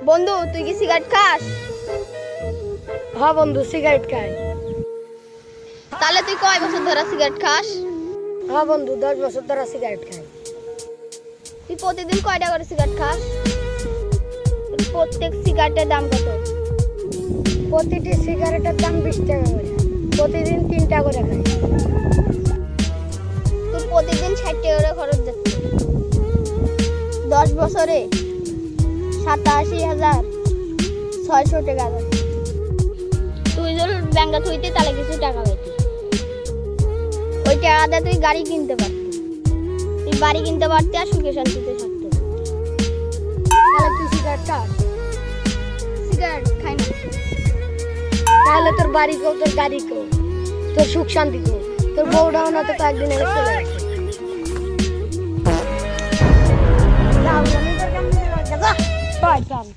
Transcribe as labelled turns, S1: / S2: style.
S1: বন্ধু তুই কি সিগারেট খাস?
S2: হ্যাঁ বন্ধু, সিগারেট খাই।
S1: তাহলে তুই কয় বছর ধরে সিগারেট খাস?
S2: হ্যাঁ বন্ধু, 10 বছর ধরে সিগারেট খাই।
S1: তুই প্রতিদিন কয়টা করে সিগারেট খাস? প্রত্যেক সিগারেটের দাম কত?
S2: প্রতিটি সিগারেটের দাম 20 টাকা করে। প্রতিদিন 3টা করে খাই।
S1: তুই প্রতিদিন 60 টাকা করে খরচ যাচ্ছে। 10 বছরে 87,600 টাকা যাচ্ছে। তুই যদি ব্যাংকে থুইতে তাহলে কিছু টাকা পাইতি। ওই টাকা দিয়ে তুই গাড়ি কিনতে পারতি, তুই বাড়ি কিনতে পারতি আর সুখে শান্তিতে থাকতে পারতি।
S2: তাহলে তুই সিগারেট খাস?
S1: সিগারেট খাই না।
S2: তাহলে তোর বাড়ি কেউ, তোর গাড়ি কেউ, তোর সুখ শান্তি কেউ, তোর বউটাও না তো একদিন এসে চলে গেছে।
S1: লাভ জানি তোর কেমন লাগে?
S2: Bye bye.